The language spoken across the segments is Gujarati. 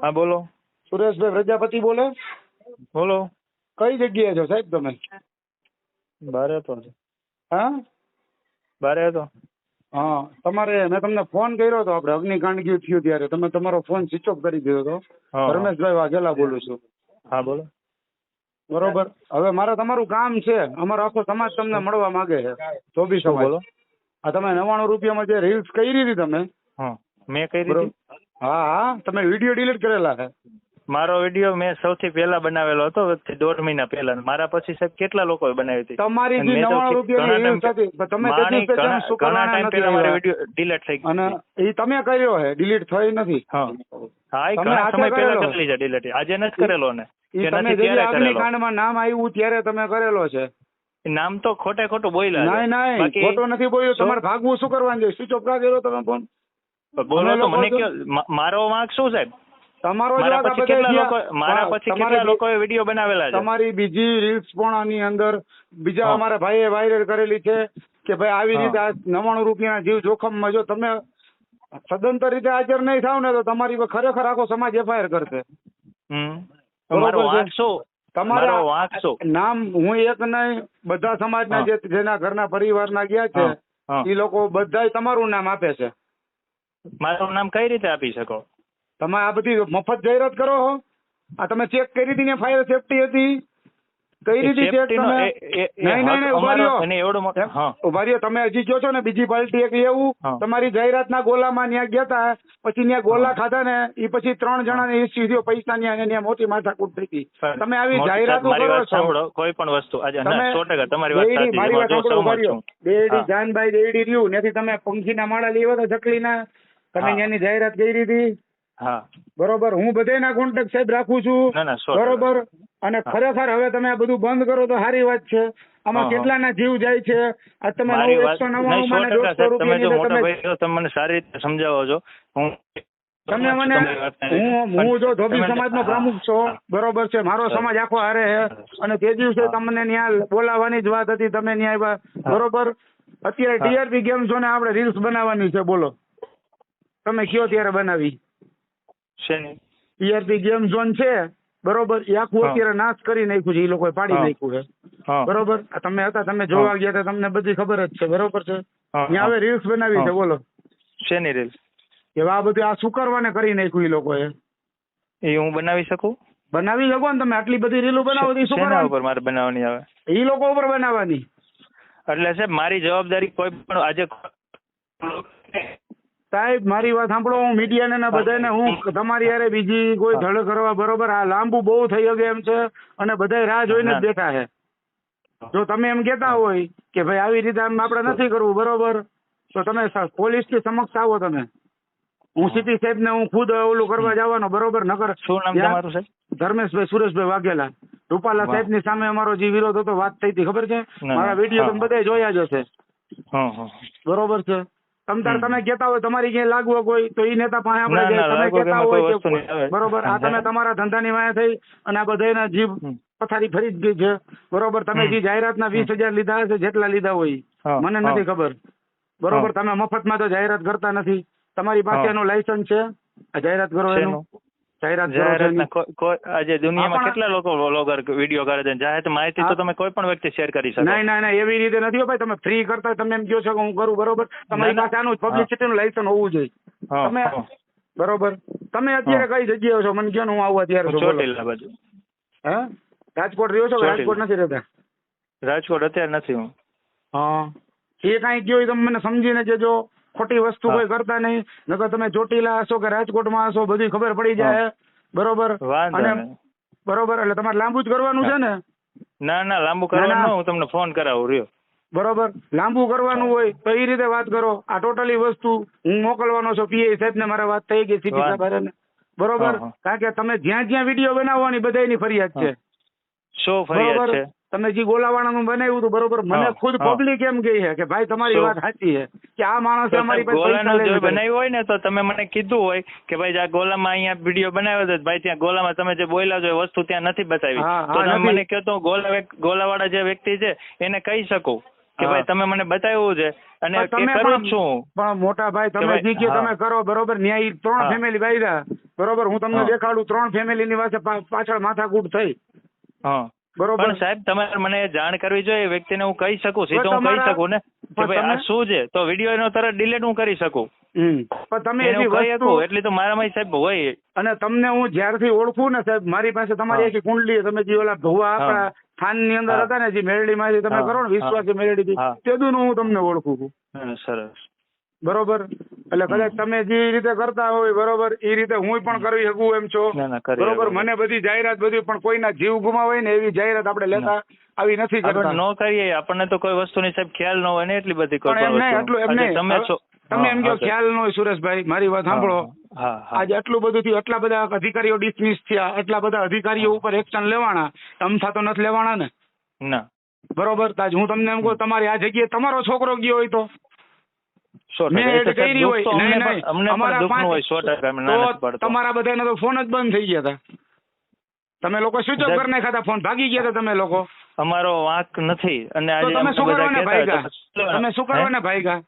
હા બોલો. સુરેશભાઈ પ્રજાપતિ બોલે. બોલો. કઈ જગ્યાએ છો સાહેબ તમે? બારે હતો. હા બારે હતો. હા, તમારે મેં તમને ફોન કર્યો હતો, આપણે અગ્નિકાંડ થયું ત્યારે તમે તમારો ફોન સ્વિચ ઓફ કરી દીધો હતો. હા. રમેશભાઈ વાઘેલા બોલું છું. હા બોલો. બરોબર. હવે મારે તમારું કામ છે, અમારો આખો સમાજ તમને મળવા માંગે છે, ધોબી શું સમાજ. બોલો? આ તમે 99 રૂપિયામાં જે રીલ્સ કરી હતી તમે, હા મેં કરી બરોબર? હતી. હા હા, તમે વિડીયો ડિલીટ કરેલા છે. મારો વિડીયો મેં સૌથી પહેલા બનાવેલો હતો, 1.5 મહિના પહેલા. મારા પછી સાહેબ કેટલા લોકોએ બનાવી હતી. તમારી જે મેં તો 99 રૂપિયાની રીલ્સ હતી, પણ તમે તે દિવસે કેમ ઘણા શુક્રવારે ટાઈમ નથી પહેલા મારો આવ્યા? વિડીયો ડિલીટ થઈ ગયો. અને એ તમે કર્યો છે, ડિલીટ થઈ નથી. હા હા, એ તમે ઘણા હાથે સમય પહેલા કરેલો. કરેલી છે ડિલીટ. આજે નથી કરેલો ને, એ કે તમે નથી જે ત્યારે કરેલો. અગ્નિકાંડમાં નામ આવ્યું ત્યારે તમે કરેલો છે. નામ તો ખોટે ખોટું બોલ્યા છે. નહીં, બાકી ખોટો નથી બોલ્યો. શું? તમારે ભાગવું શું કરવાનું છે? સ્વિચ ઓફ કા કર્યો તમે ફોન? બોલો અમે તો લોકો મને જો- કયો મારો વાંક શું સાહેબ? તમારો જ મારા વાંક. પછી આ બધા કેટલા તમારે લોકોએ વિડીયો બનાવેલા છે. તમારી બીજી રીલ્સ પણ આની અંદર બીજા હા. અમારા ભાઈએ વાયરલ કરેલી છે કે ભાઈ આવી હા. રીતે આ 99 રૂપિયાના જીવ જોખમમાં જો તમે સદંતર રીતે હાજર નહીં થાવ ને તો તમારી પર ખરેખર આખો સમાજ એફઆઈઆર કરશે. તો મારો બરોબર છે. વાંક શું? તમારે મારો વાંક શું? નામ હું એક નહીં, બધા સમાજના હા. જેના ઘરના પરિવારના ગયા છે હા. હા. એ લોકો બધાય તમારું નામ આપે છે. મારું નામ કઈ રીતે આપી શકો? તમે આ બધી મફત જાહેરાત કરો છો. આ તમે ચેક કરી હતી ને, ફાયર સેફટી હતી કઈ રીતે ચેક સેફ્ટીનો તમે? નહીં, ઉભા રહ્યો. એને એવડો મોટો. હા. ઉભા રહ્યો. તમે હજી કહો છો ને બીજી પાર્ટી એક એવું હા. તમારી જાહેરાતના ગોલામાં ત્યાં ગયા હતા, પછી ત્યાં ગોલા ખાધા ને એ પછી 3 જણાને ઇસ્યુ થયો પૈસા ત્યાં મોટી માથાકૂટ થઈ હતી. તમે આવી જાહેરાતો મારી કરો વાત છો. સાંભળો, કોઈ પણ વસ્તુ આજે તમે 100% તમારી વાત સાચી છે. મારી વાત જો સાંભળો, ઉભા સહમત રહ્યો. છું. દેડી હા. જાનભાઈ દેડી રહ્યું ત્યાંથી તમે પંખીના માળા લેવા તો ચકલીના તમે હા. ત્યાંની જાહેરાત કરી હતી. હા. બરોબર. હું બધાના કોન્ટેક્ટ સાહેબ રાખું છું. ના, ના, 100%. બરોબર. અને હા. ખરેખર હવે તમે આ બધું બંધ કરો તો સારી વાત છે. આમાં હા. કેટલાના જીવ જાય છે. આ તમે મારી વાત 199 માં ને 100% 150 સાહેબ, તમે જો રૂપિયાની મોટા તમે ભાઈ છો, તમે મને સારી રીતે સમજાવો છો. હું તમે મને તમારી વાતને લીધે. હું જો ધોબી તમે- સમાજનો હા. પ્રમુખ છો, હા. બરોબર છે. મારો હા. સમાજ આખો હારે છે અને તે દિવસે હા. તમને ત્યાં બોલાવવાની જ વાત હતી, તમે ત્યાં આવ્યા. હા. બરોબર. અત્યારે હા. ટીઆરપી ગેમ ઝોને આપણે રીલ્સ બનાવવાની છે, બોલો તમે કયો ત્યારે બનાવી? શેની? ટીઆરપી ગેમ ઝોન છે, બરોબર. એ આખું હા. અત્યારે નાશ કરી નાખ્યું છે, એ લોકોએ પાડી હા. નાખ્યું છે. હા. બરોબર. આ તમે હતા, તમે જોવા ગયા હતા, તમને બધી ખબર જ છે. બરોબર છે. હા. ત્યાં હવે રીલ્સ બનાવી છે, બોલો શેની રીલ? કે આ બધું આ શુક્રવારે કરી નાખ્યું એ લોકોએ. એ હું બનાવી શકું? બનાવી શકો ને તમે. આટલી બધી રીલો બનાવો તો શું શેના કરવાનું? ઉપર મારે બનાવવાની આવે? એ લોકો ઉપર બનાવવાની. એટલે સાહેબ મારી જવાબદારી કોઈ પણ આજે સાહેબ મારી વાત સાંભળો. હું મીડિયાને ને બધાને હું તમારી યારે બીજી કોઈ ધડ કરવા, બરોબર, આ લાંબુ બહુ થઈ ગયું એમ છે અને બધા રાહ જોઈને જ બેઠા છે. જો તમે એમ કહેતા હોય કે ભાઈ આવી રીતે આમ આપણે નથી કરવું, બરોબર, તો તમે પોલીસની સમક્ષ આવો. તમે હું સીટી સાહેબ ને હું ખુદ ઓલું કરવા જવાનો, બરોબર. નગર શું નામ તમારું સાહેબ? ધર્મેશભાઈ સુરેશભાઈ વાઘેલા. રૂપાલા વાહ. સાહેબ ની સામે અમારો જે વિરોધ હતો, વાત થઈ હતી, ખબર છે? ના, મારા ના. વિડીયો હા. તમે બધા જોયા જ હશે, હા. હા. બરોબર છે. તમે કહેતા હોય તમારી ક્યાંય લાગવો કોઈ તો એ નેતા પાસે આપણે ના, જાય. ના, તમે લાગવગ કહેતા એમાં કોઈ હોય વસ્તુ નહીં કે આવે. બરોબર, આ તમે તમારા ધંધાની વાયા થઈ અને આ બધાના જીવ પથારી ફરી જ ગઈ છે, બરોબર. તમે જે જાહેરાતના 20,000 લીધા હશે, જેટલા લીધા હોય હા. મને નથી ખબર, બરોબર. તમે મફતમાં તો જાહેરાત કરતા નથી. તમારી પાસે એનું લાયસન્સ છે આ જાહેરાત કરો એનું? શેનું? જાહેરાત કરો છો એની? આજે દુનિયામાં આપણા- કેટલા લોકો વ્લોગર વિડીયો કરે છે. જાહેર માહિતી તો તમે કોઈ પણ વ્યક્તિ શેર કરી શકો. નહીં, એવી રીતે નથી હો ભાઈ. તમે ફ્રી કરતા તમે એમ કહો છો કે હું કરું, બરોબર. તમારી ના, ના. પાસે આનું પબ્લિસિટી નું લાયસન્સ હોવું જોઈએ. હા. તમે હા. બરોબર. તમે અત્યારે કઈ જગ્યાએ છો? મને કહો ને, હું આવું અત્યારે છું, બોલો. ચોટીલા બાજુ. હે? રાજકોટ રહ્યો છો કે ચોટીલા. રાજકોટ નથી રહેતા? રાજકોટ અત્યારે નથી હું. હા. એ કાંઈ કહો એ તમે મને સમજીને કહેજો. ખોટી વસ્તુ હા. કોઈ કરતા નહીં. નકર તમે ચોટીલા હશો કે રાજકોટમાં હશો, બધી ખબર પડી જાય, બરોબર. વાંધો અને નહીં. બરોબર, એટલે તમારે લાંબુ જ કરવાનું છે ને? ના, ના, લાંબુ કરવાનું ના. ન, હું તમને ફોન કરાવું રહ્યો. બરોબર. લાંબુ કરવાનું હોય તો એ રીતે વાત કરો. આ ટોટલી વસ્તુ હું મોકલવાનો છું પીઆઈ સાહેબ ને, મારા વાત થઈ ગઈ સીટી સાહેબ હારે ને, બરોબર. હા. કારણ કે તમે જ્યાં જ્યાં વિડીયો બનાવવાની બધાની ફરિયાદ છે, શું ફરિયાદ બરોબર. છે? તમે જે ગોલાવાળાનું બનાવ્યું હતું, બરોબર, મને હા. ખુદ હા. પબ્લિક એમ કહે છે કે ભાઈ તમારી શું? વાત સાચી છે કે આ માણસે તો અમારી સાહેબ, પાસે પૈસા ગોલાનું જો લઈને બનાવ્યું હોય ને તો તમે મને કીધું હોય કે ભાઈ આ ગોલામાં અહીંયા વિડીયો બનાવ્યો છે, ભાઈ ત્યાં ગોલામાં તમે જે બોલ્યા છો એ વસ્તુ ત્યાં નથી બતાવી. હા, તો તમે નથી. મને કહો તો ગોલાવાળા જે વ્યક્તિ છે એને કહી શકું કે હા. ભાઈ તમે મને બતાવ્યું છે અને પણ એ તમે કરું જ છું. પણ મોટા ભાઈ કે તમે ભાઈ, જે કહો હા. તમે કરો, બરોબર. ન્યાય 3 હા. ફેમિલી બાયરા બરોબર, હું તમને હા. દેખાડું 3 ફેમિલીની પાસે પાછળ માથાકૂટ થઈ. હા બરોબર. પણ સાહેબ તમારે મને જાણ કરવી જોઈએ, વ્યક્તિને હું કહી શકું, સીધો હું કહી શકું ને કે ભાઈ આ શું છે, તો વિડીયો એનો તરત ડિલીટ હું કરી શકું. પણ તમે એને એવી હું કહી વસ્તુ, શકું એટલી તો મારામાં સાહેબ હોય. અને તમને હું જ્યારથી ઓળખું ને સાહેબ, મારી પાસે તમારી હા. આખી કુંડલી, તમે જે ઓલા ભુવા આપણા થાન ની અંદર હા. હતા ને, જે મેરડી માંથી તમે હા. કરો ને, વિશ્વાસી મેરડી હા. તેદું હું તમને ઓળખું છું. સરસ. બરોબર, એટલે કદાચ તમે જે રીતે કરતા હોય બરોબર એ રીતે હું પણ કરી શકું એમ છો. ના ના કરી બરોબર, શકો. મને બધી જાહેરાત બધી, પણ કોઈના જીવ ગુમાવાય ને એવી જાહેરાત આપણે લેતા આવી નથી કરતા. આપણે ન કરીએ, આપણને તો કોઈ વસ્તુની સાહેબ ખ્યાલ ન હોય ને, એટલી બધી કોઈ પણ એમ નહીં, વસ્તુ. એટલું એમ નહીં. તમે છો તમે એમ કહો ખ્યાલ ન હોય સુરેશભાઈ, મારી વાત સાંભળો. હા હા આજે આટલું બધું થયું, આટલા બધા અધિકારીઓ ડિસમિસ થયા, આટલા બધા અધિકારીઓ ઉપર એક્શન લેવાના, અમથા તો નથી લેવાના ને. ના બરોબર, તાજ હું તમને એમ કહું, તમારી આ જગ્યાએ તમારો છોકરો ગયો હોય તો 100% મેં કરી હોય, અમને નહીં, પણ અમારા દુઃખનું હોય 100%. એમ ના નથી તો પડતો. તમારા બધાને તો ફોન જ બંધ થઈ ગયા હતા. તમે લોકો સ્વિચ ઓફ કરી નાખ્યા હતા, ફોન ભાગી ગયા હતા તમે લોકો. અમારો વાંક નથી. અને તો આજે તમે શું કરવાને ભાગ્યા? કહેતા તમે શું કરવાને ભાગ્યા?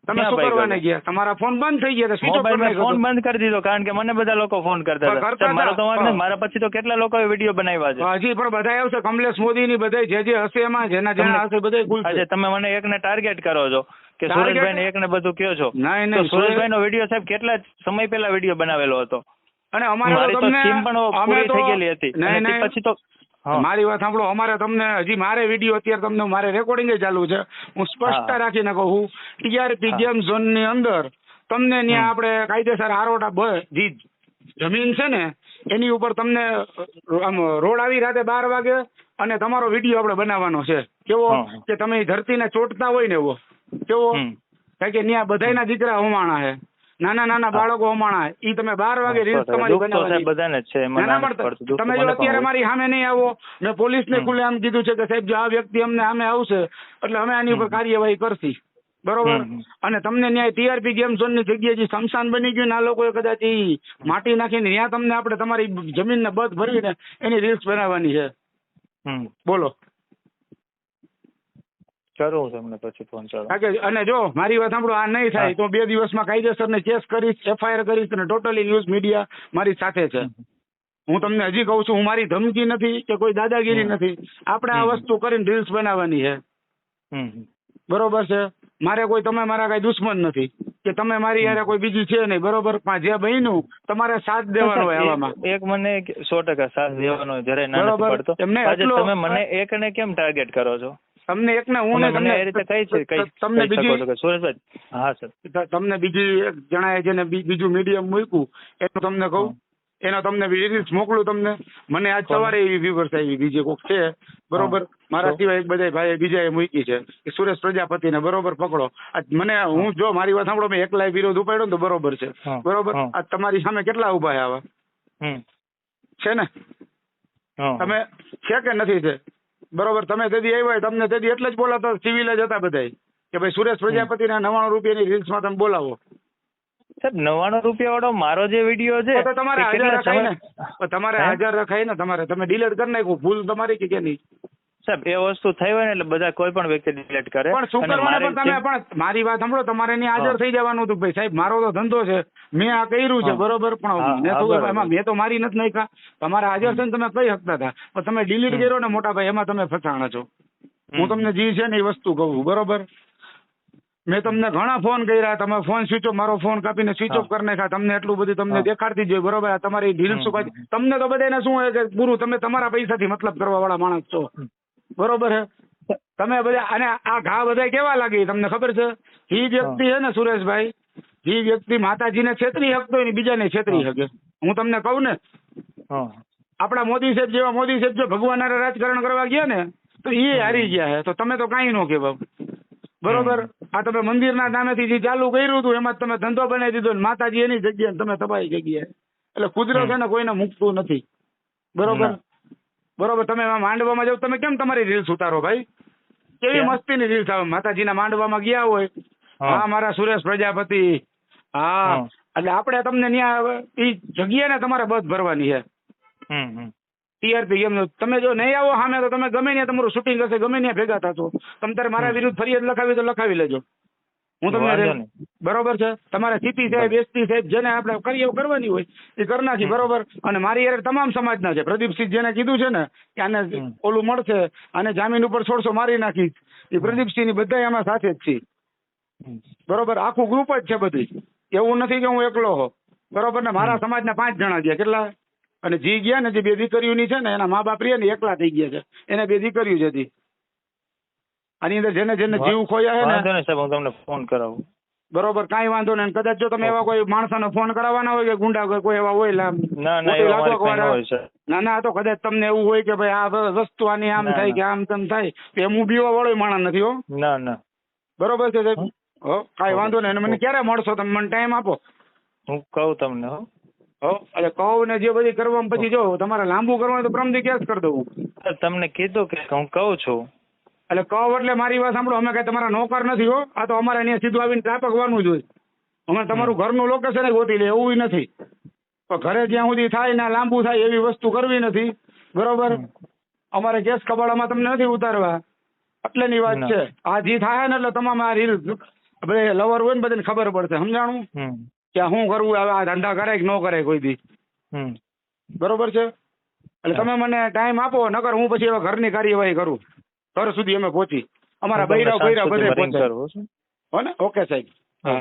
તમે ક્યાં શું ભાગ્યા કરવાને હતા? ગયા? તમારા ફોન બંધ થઈ ગયા હતા, સ્વિચ ઓફ કરી મોબાઈલ ફોન નાખ્યો. બંધ કરી દીધો, કારણ કે મને બધા લોકો ફોન કરતા કરતા હતા. મારો તો વાંક હતા. નથી. મારા પછી તો કેટલા લોકોએ વિડીયો બનાવ્યા છે. હજી પણ બધા આવશે, કમલેશ મોદી ની બધા જે હશે એમાં, જેના જેના હશે બધા ખુલશે. આજે તમે મને એકને ટાર્ગેટ કરો છો કે Target? સુરેશભાઈ ને એકને બધું કયો છો. નહીં, તો નહીં, સુરેશભાઈ નો વિડીયો સાહેબ કેટલા સમય પહેલા વિડીયો બનાવેલો હતો. અને અમારે મારી તો તમને સીમ પણ અમે પૂરી તો થઈ ગયેલી હતી. નહીં, અને તે નહીં. પછી તો હા. મારી વાત સાંભળો, અમારે તમને હજી મારે વિડીયો અત્યારે તમને મારે રેકોર્ડિંગ ચાલુ છે. હું સ્પષ્ટતા રાખીને કહું, TRP ગેમ ઝોન ની અંદર તમને ત્યાં આપણે કાયદેસર આરોટા જે જમીન છે ને એની ઉપર તમને આમ રોડ આવી રાતે 12 વાગે અને તમારો વિડીયો આપણે બનાવવાનો છે. કેવો કે તમે ધરતીને ચોટતા હોય ને એવો. કેવો કારણ કે ત્યાં બધાયના દીકરા હોમાણા છે, નાના નાના બાળકો હોમાણા છે. ઈ તમે 12 વાગે રીલ્સ તમારી બનાવવાની. બધાને જ છે. ના, પણ તમે જો અત્યારે મારી સામે નહીં આવો, મેં પોલીસને ખુલ્લે આમ કીધું છે કે સાહેબ જો આ વ્યક્તિ અમને સામે આવશે એટલે અમે આની ઉપર કાર્યવાહી કરશી. બરોબર, અને તમને ન્યાય TRP ગેમ ઝોન ની જગ્યાએ જે સ્મશાન બની ગયું ને, આ લોકોએ કદાચ ઈ માટી નાખીને ત્યાં તમને આપણે તમારી જમીનને બધ ભરીને એની રીલ્સ બનાવવાની છે. બોલો, કરું તમને પછી ફોન ચાલો. અને જો મારી વાત સાંભળો, આ નહીં થાય તો 2 દિવસમાં કાયદેસર ને કેસ કરીશ, FIR કરીશ, અને ટોટલી ન્યૂઝ મીડિયા મારી સાથે છે. હું તમને હજી કહું છું, હું મારી ધમકી નથી કે કોઈ દાદાગીરી નથી. આપણે આ વસ્તુ કરીને રીલ્સ બનાવવાની છે. બરોબર છે, મારે કોઈ, તમે મારા કઈ દુશ્મન નથી કે તમે મારી યારે કોઈ બીજી છે નહીં. બરોબર, પણ જે બન્યું તમારે સાથ દેવાનો હોય આવામાં. એક મને 100% સાથ દેવાનો હોય, જ્યારે ના નથી પડતો. આજે તમે મને એકને કેમ ટાર્ગેટ કરો છો? તમને એકને હું મને એ રીતે તમને બીજી સુરેશભાઈ. હા સર, તમને બીજી એક જણાએ જેને બીજું મીડિયમ મૂક્યું એનું તમને કહું, એનો તમને રીલ્સ મોકલું તમને. મને આજ સવારે એવી વ્યુઅર્સ આવી, બીજી કોક છે બરોબર, મારા સિવાય એક બધા ભાઈ બીજાએ મૂકી છે કે સુરેશ પ્રજાપતિને બરોબર પકડો. આજ મને, હું જો મારી વાત સાંભળો, મેં એકલા વિરોધ ઉપાડ્યો ને તો બરોબર છે. બરોબર, આજ તમારી સામે કેટલા ઉભા આવા છે ને, તમે છે કે નથી છે? બરોબર, તમે તેથી આવ્યા હોય, તમને તેથી એટલે જ બોલાતો સિવિલ જ હતા બધા કે ભાઈ સુરેશ પ્રજાપતિના 99 રૂપિયાની રીલ્સમાં તમે બોલાવો. સાહેબ 99 રૂપિયા વાળો મારો જે વિડીયો છે તો તમારે હાજર રખાય ને, તમારે હાજર રખાય ને, તમારે તમે ડિલીટ કરી નાખ્યું, ભૂલ તમારી કે નહીં? સાહેબ એ વસ્તુ થઈ હોય ને એટલે બધા કોઈ પણ વ્યક્તિ ડિલીટ કરે. પણ શું કરવાનું? પણ તમે પણ મારી વાત સાંભળો, તમારે એની હાજર થઈ જવાનું હતું. ભાઈ સાહેબ મારો તો ધંધો છે, મેં આ કર્યું છે બરોબર, પણ મેં તો મારી નથી નાખ્યા. તમારે હાજર છે ને તમે કહી શકતા હતા, પણ તમે ડિલીટ કર્યો ને મોટા ભાઈ, એમાં તમે ફસાણા છો. હું તમને જે છે ને એ વસ્તુ કહું. બરોબર, મેં તમને ઘણા ફોન કર્યા, તમે ફોન સ્વિચ ઓફ, મારો ફોન કાપીને સ્વિચ ઓફ કરી નાખ્યા. તમને એટલું બધું તમને દેખાડતી જ હોય. બરોબર, તમારી ઢીલ શું કાઢી, તમને તો બધાને શું હોય કે પૂરું તમે તમારા પૈસાથી મતલબ કરવા વાળા માણસ છો. બરોબર છે, તમે બધા. અને આ ઘા બધા કેવા લાગે તમને ખબર છે? એ વ્યક્તિ છે ને સુરેશભાઈ, એ વ્યક્તિ માતાજીને છેતરી શકતો હોય ને બીજાને છેતરી શકે. હું તમને કહું ને, આપણા મોદી સાહેબ જેવા મોદી સાહેબ જો ભગવાન રાજકારણ કરવા ગયા ને તો એ હારી ગયા છે. તો તમે તો કાંઈ ન કહેવાય. બરોબર, આ તમે મંદિરના નામેથી જે ચાલુ કર્યું હતું એમાં તમે ધંધો બનાવી દીધો, માતાજી એની જગ્યાએ તમે તબાઈ જગ્યાએ. એટલે કુદરત છે ને કોઈને મૂકતું નથી. બરોબર, બરોબર, તમે એમાં માંડવામાં જાવ, તમે કેમ તમારી રીલ્સ ઉતારો ભાઈ? કેવી મસ્તીની રીલ્સ આવે, માતાજીના માંડવામાં ગયા હોય, હા મારા સુરેશ પ્રજાપતિ, હા, એટલે આપણે તમને ત્યાં એ જગ્યાને તમારે બધ ભરવાની છે. TRP ગેમ, તમે જો નહીં આવો સામે તો તમે ગમે ત્યાં તમારું શૂટિંગ હશે, ગમે ત્યાં ભેગા થશો. તમે તારે મારા વિરુદ્ધ ફરિયાદ લખાવી તો લખાવી લેજો. હું વાંધો તમને નહીં. બરોબર છે. તમારે સીપી સાહેબ એસપી સાહેબ જેને આપણે કરીએ એવું કરવાની હોય એ કરી નાખી. બરોબર. અને મારી યાર તમામ સમાજના છે. પ્રદીપસિંહ જેને કીધું છે ને કે આને ઓલું મળશે અને જામીન ઉપર છોડશો મારી નાખી, એ પ્રદીપસિંહ ની બધા આમાં સાથે જ છે. બરોબર. આખું ગ્રુપ જ છે બધી. એવું નથી કે હું એકલો હો. બરોબર. ને મારા સમાજના 5 જણા ગયા. કેટલા? અને જી ગયા ને જે 2 દીકરીઓની છે ને એના મા બાપ રહ્યા ને એકલા થઈ ગયા છે. એને 2 દીકરીઓ જ હતી. આની અંદર જેને જેને જીવ ખોયા છે વાંધો ને, નહીં સાહેબ, હું તમને ફોન કરાવું. બરોબર, કાંઈ વાંધો નહીં. કદાચ જો તમે એવા કોઈ માણસોને ફોન કરાવવાના હોય કે ગુંડા કોઈ એવા હોય ના ના, એવા મારી પાસે ન હોય સર. ના ના, તો કદાચ તમને એવું હોય કે ભાઈ આ વસ્તુ આની આમ ના, થાય ના. કે આમ તેમ થાય તો એમ હું બીવા વાળો માણસ નથી હો. ના ના, બરોબર છે સાહેબ. હો, કાંઈ ઓકે. વાંધો નહીં. અને મને ક્યારે મળશો તમે? મને ટાઈમ આપો. હું કહું તમને હો. હો, એટલે કહું ને જે બધી કરવામાં પછી જો તમારે લાંબુ કરવાનું તો પ્રમદી કેસ કરી દઉં. સર, તમને કીધું કે હું કહું છું. એટલે કહું એટલે મારી વાત સાંભળો, અમે કઈ તમારા નોકર નથી હો. આ તો અમારે અહીંયા સીધું આવીને ત્રાપકવાનું જ હોય. અમે તમારું ઘરનું લોકેશન ગોતી લે એવું નથી. પણ ઘરે જ્યાં સુધી થાય ને લાંબુ થાય એવી વસ્તુ કરવી નથી. બરોબર. અમારે કેસ કબાડામાં તમને નથી ઉતારવા. એટલેની વાત ના. છે. આ જે થાય ને એટલે તમામ આ રીલ બધે લવર હોય ને બધાને ખબર પડશે. સમજાણું કે આ શું કરવું હવે, આ ધંધા કરે કે ન કરે કોઈ દી. બરોબર છે. એટલે તમે મને ટાઈમ આપો, નકર હું પછી હવે ઘરની કાર્યવાહી કરું. ઘર સુધી અમે પહોંચી અમારા બૈરા બૈરા બધે પહોંચે. હો ને? ઓકે સાહેબ. હા.